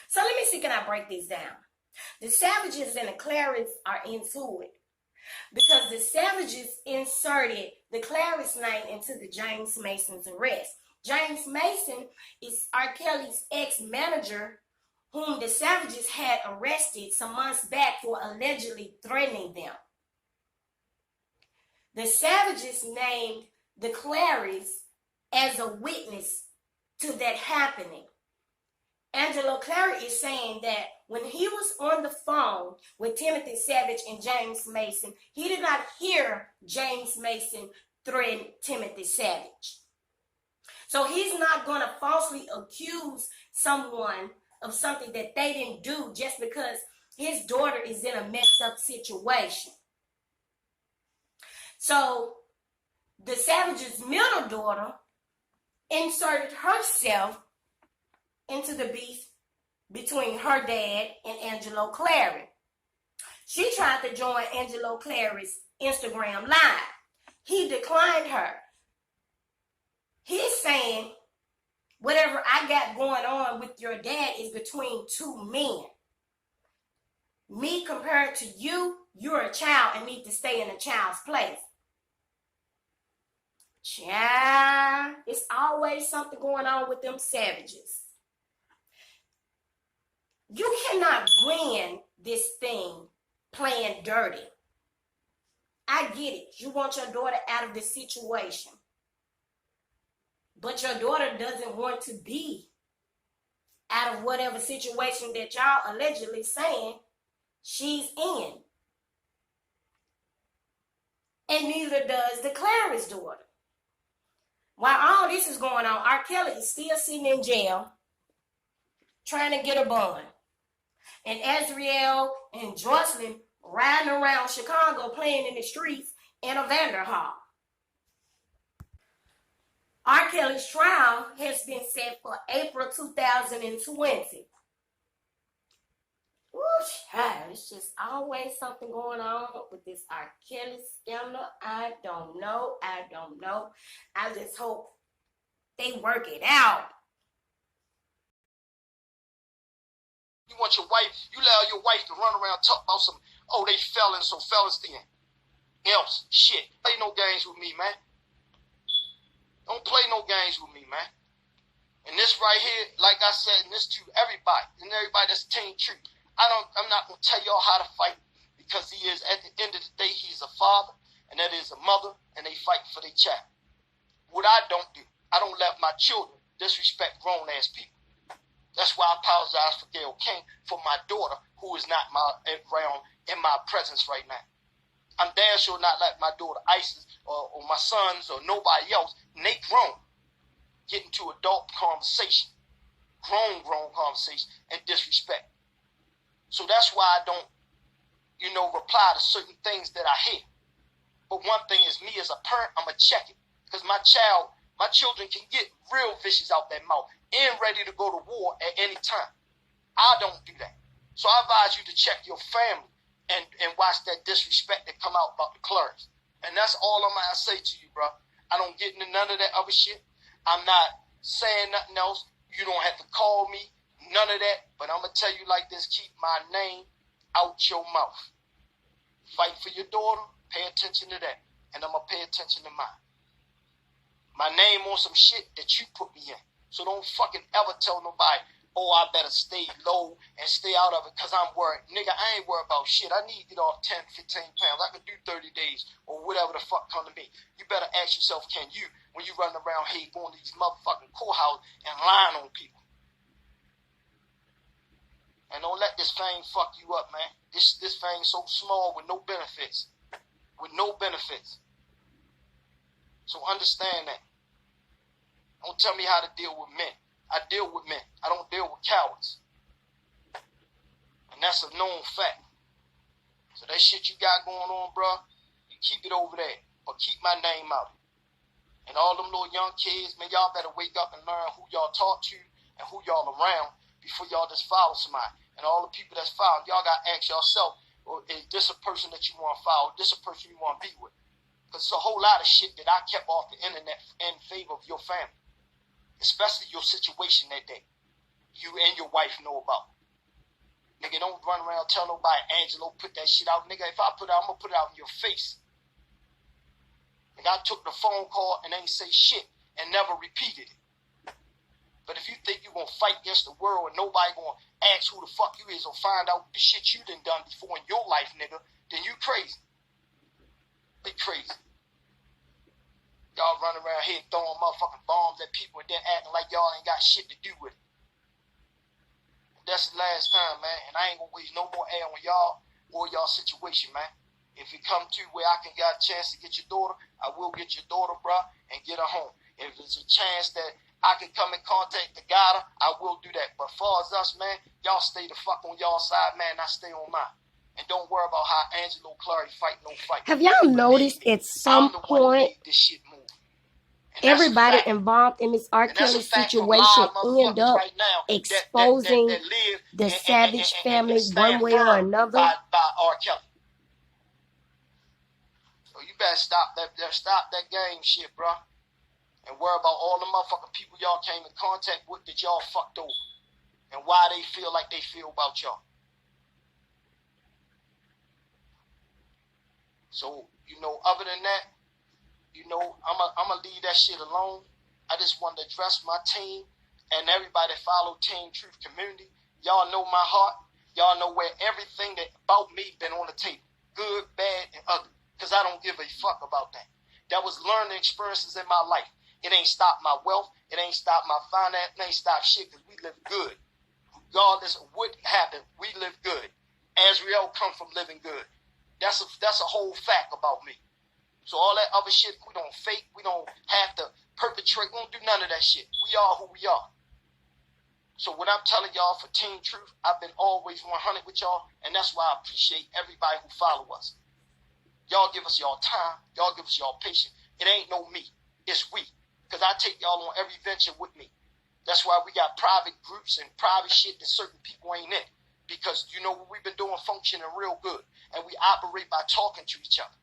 So let me see, can I break this down? The Savages and the Clarys are into it because the Savages inserted the Clary's name into the James Mason's arrest. James Mason is R. Kelly's ex-manager, whom the Savages had arrested some months back for allegedly threatening them. The Savages named the Clarys as a witness to that happening. Angelo Clary is saying that when he was on the phone with Timothy Savage and James Mason, he did not hear James Mason threaten Timothy Savage. So he's not going to falsely accuse someone of something that they didn't do just because his daughter is in a messed up situation. So the Savage's middle daughter inserted herself into the beef between her dad and Angelo Clary. She tried to join Angelo Clary's Instagram Live. He declined her. He's saying, whatever I got going on with your dad is between two men. Me compared to you, you're a child and need to stay in a child's place. Child, it's always something going on with them Savages. You cannot win this thing playing dirty. I get it. You want your daughter out of the situation. But your daughter doesn't want to be out of whatever situation that y'all allegedly saying she's in. And neither does the Clary's daughter. While all this is going on, R. Kelly is still sitting in jail trying to get a bond. And Azriel and Jocelyn riding around Chicago playing in the streets in a Vanderhall. R. Kelly's trial has been set for April 2020. Woo, child, it's just always something going on with this R. Kelly scandal. I don't know. I just hope they work it out. You want your wife, you allow your wife to run around talk about some, oh, they felons, so fellas then. Else, shit. Play no games with me, man. Don't play no games with me, man. And this right here, like I said, and this to everybody, and everybody that's Team Truth. I'm not gonna tell y'all how to fight because he is, at the end of the day, he's a father, and that is a mother, and they fight for their child. What I don't do, I don't let my children disrespect grown ass people. That's why I apologize for Gail King, for my daughter, who is not around in my presence right now. I'm damn sure not like my daughter Isis or my sons or nobody else, and they grown, get into adult conversation, grown conversation, and disrespect. So that's why I don't, reply to certain things that I hear. But one thing is, me as a parent, I'm going to check it. Because my children can get real vicious out their mouth and ready to go to war at any time. I don't do that. So I advise you to check your family and watch that disrespect that come out about the Clarys. And that's all I'm going to say to you, bro. I don't get into none of that other shit. I'm not saying nothing else. You don't have to call me. None of that. But I'm going to tell you like this. Keep my name out your mouth. Fight for your daughter. Pay attention to that. And I'm going to pay attention to mine. My name on some shit that you put me in. So don't fucking ever tell nobody, oh, I better stay low and stay out of it because I'm worried. Nigga, I ain't worried about shit. I need to get off 10, 15 pounds. I can do 30 days or whatever the fuck come to me. You better ask yourself, can you, when you run around here going to these motherfucking courthouses and lying on people? And don't let this fame fuck you up, man. This fame's so small with no benefits. With no benefits. So understand that. Don't tell me how to deal with men. I deal with men. I don't deal with cowards. And that's a known fact. So that shit you got going on, bro, you keep it over there. But keep my name out. And all them little young kids, man, y'all better wake up and learn who y'all talk to and who y'all around before y'all just follow somebody. And all the people that's following, y'all got to ask yourself, is this a person that you want to follow? Is this a person you want to be with? Because it's a whole lot of shit that I kept off the internet in favor of your family. Especially your situation that day. You and your wife know about. Nigga, don't run around tell nobody Angelo put that shit out. Nigga, if I put it out, I'm gonna put it out in your face. Nigga, I took the phone call and ain't say shit and never repeated it. But if you think you gonna fight against the world and nobody gonna ask who the fuck you is or find out the shit you done before in your life, nigga, then you crazy. Be crazy. Y'all running around here throwing motherfucking bombs at people and then acting like y'all ain't got shit to do with it. That's the last time, man, and I ain't gonna waste no more air on y'all or y'all situation, man. If it come to where I can get a chance to get your daughter, I will get your daughter, bruh, and get her home. If there's a chance that I can come in contact to guide her, I will do that. But far as us, man, y'all stay the fuck on y'all side, man, I stay on mine. And don't worry about how Angelo Clary fight no fight. Have y'all noticed at some point this shit move. everybody involved in this R. Kelly situation end up exposing the Savage family one way or another? By R. Kelly. So you better stop that game shit, bro. And worry about all the motherfucking people y'all came in contact with that y'all fucked over. And why they feel like they feel about y'all. So, other than that, I'm gonna leave that shit alone. I just wanted to address my team and everybody that follow Team Truth community. Y'all know my heart. Y'all know where everything that about me been on the table. Good, bad, and ugly. Because I don't give a fuck about that. That was learning experiences in my life. It ain't stopped my wealth. It ain't stopped my finance. It ain't stopped shit because we live good. Regardless of what happened, we live good. Azrael come from living good. That's a whole fact about me. So all that other shit, we don't fake. We don't have to perpetrate. We don't do none of that shit. We are who we are. So what I'm telling y'all for Team Truth, I've been always 100 with y'all, and that's why I appreciate everybody who follow us. Y'all give us y'all time. Y'all give us y'all patience. It ain't no me. It's we. Because I take y'all on every venture with me. That's why we got private groups and private shit that certain people ain't in. Because what we've been doing functioning real good. And we operate by talking to each other.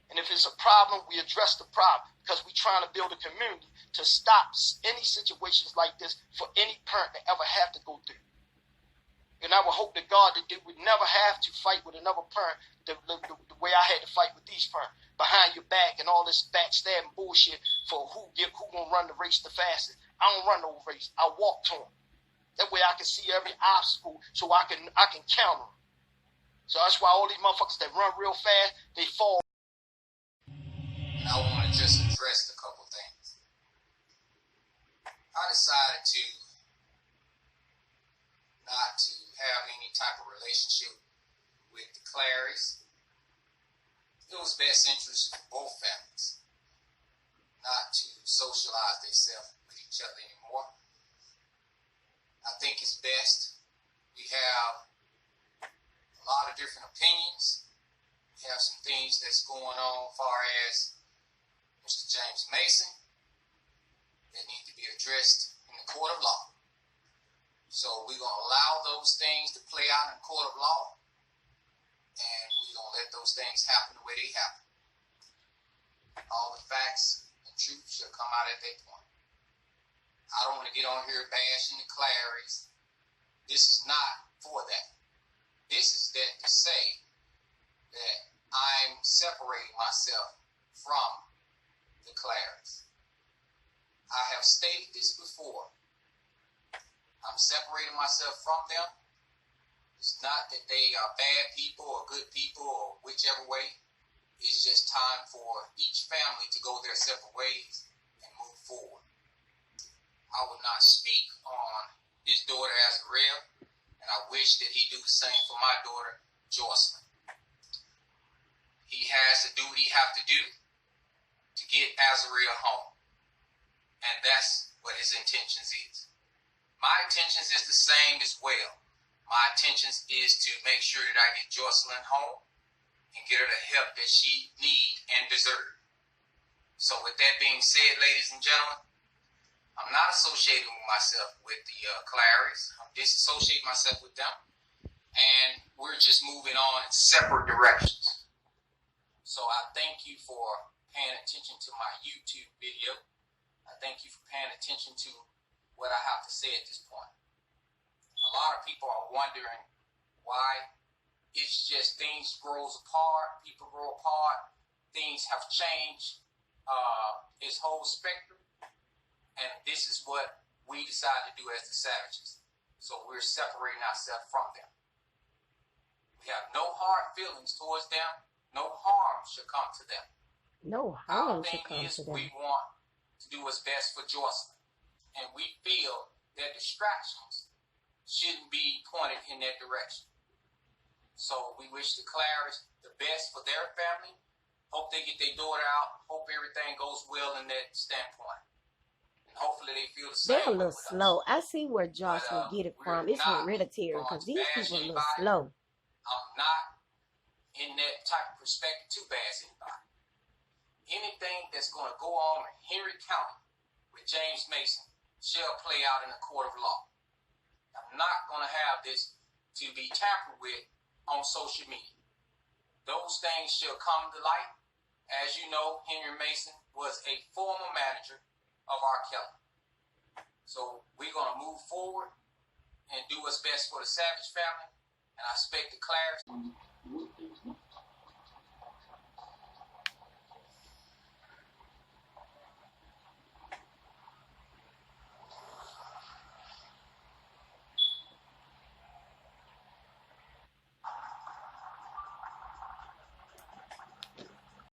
And if it's a problem, we address the problem. Because we're trying to build a community to stop any situations like this for any parent to ever have to go through. And I would hope to God that they would never have to fight with another parent the way I had to fight with these parents. Behind your back and all this backstabbing bullshit for who gonna run the race the fastest. I don't run no race. I walk to them. That way I can see every obstacle so I can counter them. So that's why all these motherfuckers that run real fast, they fall. And I want to just address a couple things. I decided not to have any type of relationship with the Clarys. It was best interest for both families not to socialize themselves with each other anymore. I think it's best. We have a lot of different opinions. We have some things that's going on as far as Mr. James Mason that need to be addressed in the court of law. So we're going to allow those things to play out in the court of law, and we're going to let those things happen the way they happen. All the facts and truth shall come out at that point. I don't want to get on here bashing the Clarys. This is not for that. This is that to say that I'm separating myself from the Clarys. I have stated this before. I'm separating myself from them. It's not that they are bad people or good people or whichever way. It's just time for each family to go their separate ways and move forward. I will not speak on his daughter Azrael, and I wish that he do the same for my daughter Jocelyn. He has to do what he have to do to get Azrael home, and that's what his intentions is. My intentions is the same as well. My intentions is to make sure that I get Jocelyn home and get her the help that she need and deserve. So with that being said, ladies and gentlemen, I'm not associating myself with the Clarys. I'm disassociating myself with them. And we're just moving on in separate directions. So I thank you for paying attention to my YouTube video. I thank you for paying attention to what I have to say at this point. A lot of people are wondering Why? It's just things grows apart, people grow apart, things have changed, its whole spectrum, and this is what we decided to do as the Savages. So we're separating ourselves from them. We have no hard feelings towards them, no harm should come to them. No Our harm should thing come is to them. we want to do what's best for Jocelyn, and we feel that distractions shouldn't be pointed in that direction. So we wish the Clarys the best for their family. Hope they get their daughter out. Hope everything goes well in that standpoint. And hopefully they feel the same They're a way little with slow. us. I see where Jocelyn get it we're from. It's not hereditary going because to these bash people are a little anybody. slow. I'm not in that type of perspective to bash anybody. Anything that's going to go on in Henry County with James Mason shall play out in the court of law. I'm not going to have this to be tampered with on social media. Those things shall come to light. As you know, Henry Mason was a former manager of R. Kelly. So we're going to move forward and do what's best for the Savage family. And I expect the Clarys